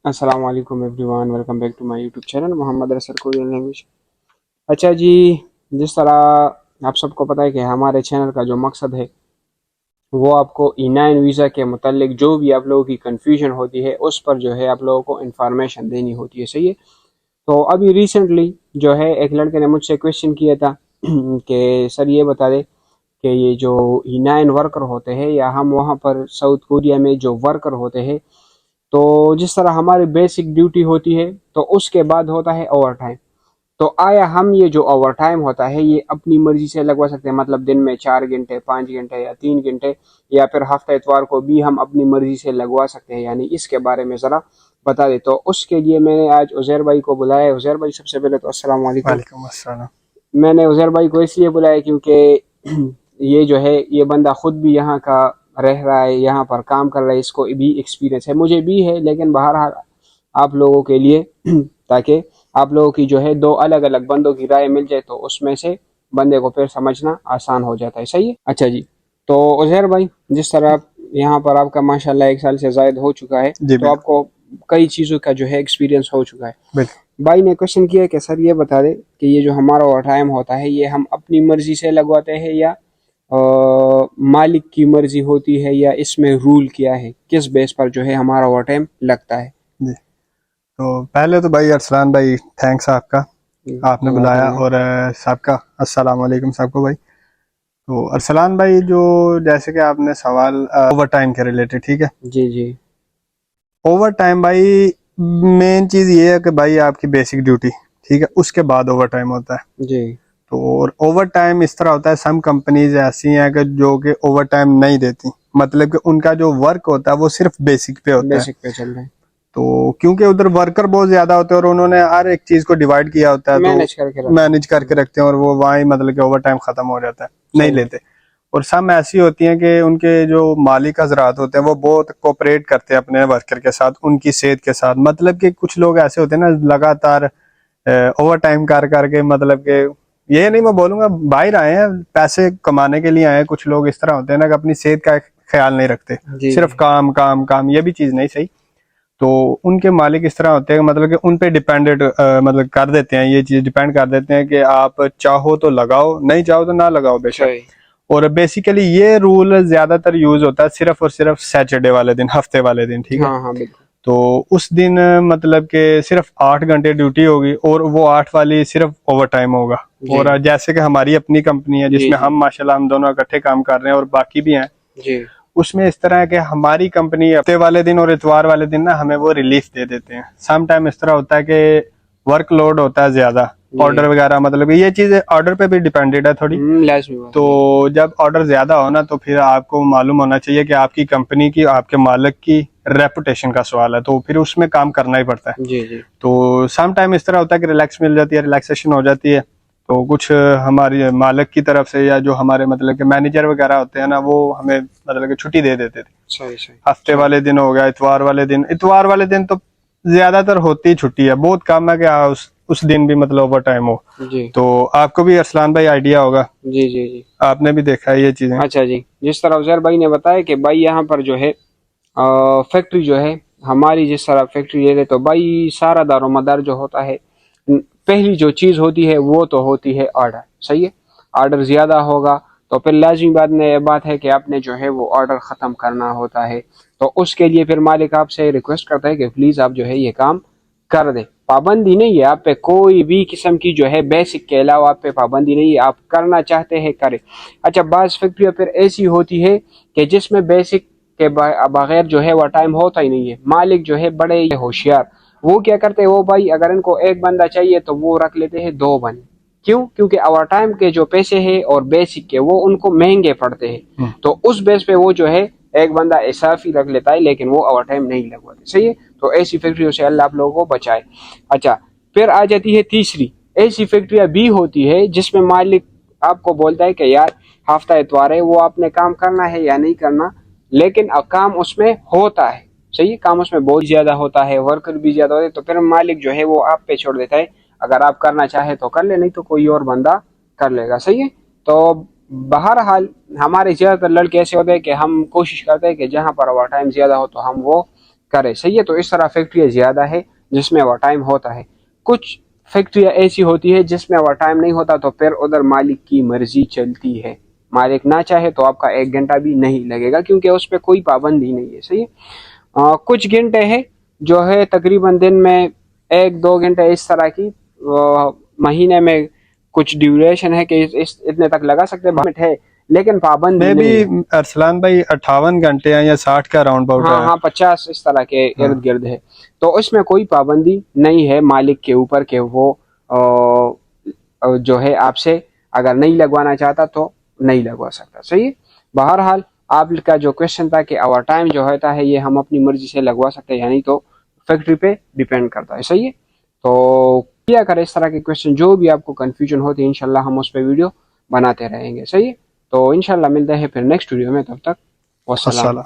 अस्सलाम वालेकुम everyone, welcome back to my YouTube channel Mohammad रसर कोरियन लैंग्वेज। अच्छा जी, जिस तरह आप सबको पता है कि हमारे चैनल का जो मकसद है वो आपको E9 वीज़ा के मुतालिक जो भी आप लोगों की कन्फ्यूजन होती है उस पर जो है आप लोगों को इन्फॉर्मेशन देनी होती है। सही है। तो अभी रिसेंटली जो है एक लड़के ने मुझसे क्वेश्चन किया था कि सर ये बता दे कि ये जो E9 वर्कर होते हैं या हम वहाँ पर साउथ कोरिया में जो वर्कर होते हैं, तो जिस तरह हमारी बेसिक ड्यूटी होती है तो उसके बाद होता है ओवर टाइम। तो आया हम ये जो ओवर टाइम होता है ये अपनी मर्जी से लगवा सकते हैं, मतलब दिन में 4 घंटे 5 घंटे या 3 घंटे, या फिर हफ्ते इतवार को भी हम अपनी मर्जी से लगवा सकते हैं, यानी इसके बारे में ज़रा बता दे। तो उसके लिए मैंने आज उज़ैर भाई को बुलाया। उज़ैर भाई सबसे पहले तो अस्सलाम वालेकुम। वालेकुम अस्सलाम। मैंने उज़ैर भाई को इसलिए बुलाया क्योंकि ये जो है ये बंदा खुद भी यहाँ का रह रहा है, यहाँ पर काम कर रहा है, इसको भी एक्सपीरियंस है, मुझे भी है, लेकिन बहरहाल आप लोगों के लिए ताकि आप लोगों की जो है दो अलग अलग बंदों की राय मिल जाए तो उसमें से बंदे को फिर समझना आसान हो जाता है। सही है। अच्छा जी, तो उज़ैर भाई जिस तरह आप यहाँ पर आपका माशाल्लाह 1 साल से ज़ायद हो चुका है, जी तो आपको कई चीज़ों का जो है एक्सपीरियंस हो चुका है। बिल्कुल। भाई ने क्वेश्चन किया कि सर ये बता दे कि ये जो हमारा ओवर टाइम होता है ये हम अपनी मर्जी से लगवाते हैं या मालिक की मर्जी होती है, या इसमें रूल क्या है, किस बेस पर जो है हमारा ओवर टाइम लगता है। जी, तो पहले तो भाई अरसलान भाई थैंक्स आपका, आपने बुलाया, और सबका अस्सलाम वालेकुम सबको भाई। तो अरसलान भाई, जो जैसे कि आपने सवाल ओवर टाइम के रिलेटेड, ठीक है। जी जी ओवर टाइम भाई, मेन चीज़ ये है कि भाई आपकी बेसिक ड्यूटी, ठीक है, उसके बाद ओवर टाइम होता है। जी तो ओवर टाइम इस तरह होता है, सम कंपनीज ऐसी हैं कि जो कि ओवर टाइम नहीं देती, मतलब कि उनका जो वर्क होता है वो सिर्फ बेसिक पे होता है। बेसिक पे चल रहे हैं, तो क्योंकि उधर वर्कर बहुत ज्यादा होते हैं और उन्होंने हर एक चीज को डिवाइड किया होता है, तो मैनेज करके रखते हैं, और वो वहाँ ही मतलब कि ओवर टाइम खत्म हो जाता है, नहीं लेते। और सम ऐसी होती हैं कि उनके जो मालिक हजरात होते हैं वो बहुत कोऑपरेट करते हैं अपने वर्कर के साथ, उनकी सेहत के साथ। मतलब कि कुछ लोग ऐसे होते हैं ना, लगातार ओवर टाइम कर करके, मतलब कि ये नहीं मैं बोलूंगा बाहर आए हैं पैसे कमाने के लिए आए हैं, कुछ लोग इस तरह होते हैं ना कि अपनी सेहत का ख्याल नहीं रखते, सिर्फ काम काम काम, ये भी चीज नहीं सही। तो उनके मालिक इस तरह होते हैं, मतलब कि उन पे डिपेंडेंट मतलब कर देते हैं, ये चीज डिपेंड कर देते हैं कि आप चाहो तो लगाओ, नहीं चाहो तो ना लगाओ बेशक। और बेसिकली ये रूल ज्यादातर यूज होता है सिर्फ और सिर्फ सैटरडे वाले दिन, हफ्ते वाले दिन, ठीक है। हाँ हाँ बिल्कुल। तो उस दिन मतलब कि सिर्फ 8 घंटे ड्यूटी होगी, और वो 8 वाली सिर्फ ओवर टाइम होगा। और जैसे कि हमारी अपनी कंपनी है जिसमें हम माशाल्लाह हम दोनों इकट्ठे काम कर रहे हैं, और बाकी भी हैं जी, उसमें इस तरह है कि हमारी कंपनी हफ्ते वाले दिन और इतवार वाले दिन ना हमें वो रिलीफ दे देते हैं। सम टाइम इस तरह होता है कि वर्कलोड होता है ज्यादा, ऑर्डर वगैरह, मतलब ये चीज ऑर्डर पे भी डिपेंडेड है थोड़ी। तो जब ऑर्डर ज्यादा हो ना, तो फिर आपको मालूम होना चाहिए कि आपकी कंपनी की, आपके मालिक की रेपुटेशन का सवाल है, तो फिर उसमें काम करना ही पड़ता है। जी जी। तो सम टाइम इस तरह होता है कि रिलैक्स मिल जाती है, रिलैक्सेशन हो जाती है। तो कुछ हमारी मालिक की तरफ से या जो हमारे मतलब के मैनेजर वगैरह होते हैं ना, वो हमें मतलब कि छुट्टी दे देते थे। सही सही। हफ्ते वाले दिन हो गया, इतवार वाले दिन, इतवार वाले दिन तो ज्यादातर होती ही छुट्टी है, बहुत कम है कि उस दिन भी मतलब ओवर टाइम हो। जी। तो आपको भी अरसलान भाई आइडिया होगा। जी जी जी, आपने भी देखा है ये चीजें। अच्छा जी, जिस तरह उज़ैर भाई ने बताया कि भाई यहाँ पर जो है फैक्ट्री जो है हमारी, जिस तरह फैक्ट्री ले ले तो भाई सारा दारोमदार जो होता है, पहली जो चीज़ होती है वो तो होती है ऑर्डर। सही है। ऑर्डर ज़्यादा होगा तो फिर लाजमी बात है कि आपने जो है वो ऑर्डर ख़त्म करना होता है। तो उसके लिए फिर मालिक आपसे रिक्वेस्ट करता है कि प्लीज़ आप जो है ये काम कर दें। पाबंदी नहीं है आप पे, कोई भी किस्म की जो है बेसिक के अलावा आप पे पाबंदी नहीं है, आप करना चाहते हैं करें। अच्छा, बाज़ फैक्ट्रियाँ फिर ऐसी होती है कि जिसमें बेसिक के बगैर जो है वो टाइम होता ही नहीं है। मालिक जो है बड़े होशियार, वो क्या करते हैं, वो भाई अगर इनको एक बंदा चाहिए तो वो रख लेते हैं 2 बंदे। क्यों? क्योंकि ओवर टाइम के जो पैसे हैं और बेसिक के वो उनको महंगे पड़ते हैं, तो उस बेस पे वो जो है एक बंदा इसाफी रख लेता है, लेकिन वो ओवर टाइम नहीं लगवाते। सही है। तो ऐसी फैक्ट्रियों से अल्लाह आप लोगों को बचाए। अच्छा, फिर आ जाती है तीसरी, ऐसी फैक्ट्रियां भी होती है जिसमें मालिक आपको बोलता है कि यार हफ्ता इतवार है, वो आपने काम करना है या नहीं करना, लेकिन अब काम उसमें होता है। सही है, काम उसमें बहुत ज्यादा होता है, वर्कर भी ज्यादा होते हैं, तो फिर मालिक जो है वो आप पे छोड़ देता है, अगर आप करना चाहे तो कर ले, नहीं तो कोई और बंदा कर लेगा। सही है। तो बहरहाल हमारे ज्यादातर लड़के ऐसे होते हैं कि हम कोशिश करते हैं कि जहाँ पर ओवर टाइम ज्यादा हो तो हम वो کرے. صحیح ہے. تو اس طرح فیکٹریاں زیادہ ہے جس میں اوور ٹائم ہوتا ہے. کچھ فیکٹریاں ایسی ہوتی ہے جس میں اوور ٹائم نہیں ہوتا, تو پھر ادھر مالک کی مرضی چلتی ہے. مالک نہ چاہے تو آپ کا 1 گھنٹہ بھی نہیں لگے گا کیونکہ اس پہ کوئی پابندی نہیں ہے. صحیح ہے. کچھ گھنٹے ہیں جو ہے تقریباً دن میں 1-2 گھنٹے اس طرح کی, مہینے میں کچھ ڈیوریشن ہے کہ اتنے تک لگا سکتے ہے, لیکن پابندی نہیں ہے. ارسلان بھائی 58 گھنٹے ہیں یا 60 کا راؤنڈ باؤٹ ہے. ہاں 50 اس طرح کے ارد گرد ہے. تو اس میں کوئی پابندی نہیں ہے مالک کے اوپر کہ وہ جو ہے آپ سے اگر نہیں لگوانا چاہتا تو نہیں لگوا سکتا. صحیح ہے. بہرحال آپ کا جو کوشچن تھا کہ اوور ٹائم جو ہوتا ہے یہ ہم اپنی مرضی سے لگوا سکتے ہیں یعنی تو فیکٹری پہ ڈیپینڈ کرتا ہے. صحیح ہے. تو کیا کریں اس طرح کے کوشچن جو بھی آپ کو کنفیوژن ہوتی ہے انشاءاللہ ہم اس پہ ویڈیو بناتے رہیں گے. صحیح ہے. تو انشاءاللہ ملتے ہیں پھر نیکسٹ ویڈیو میں, تب تک والسلام.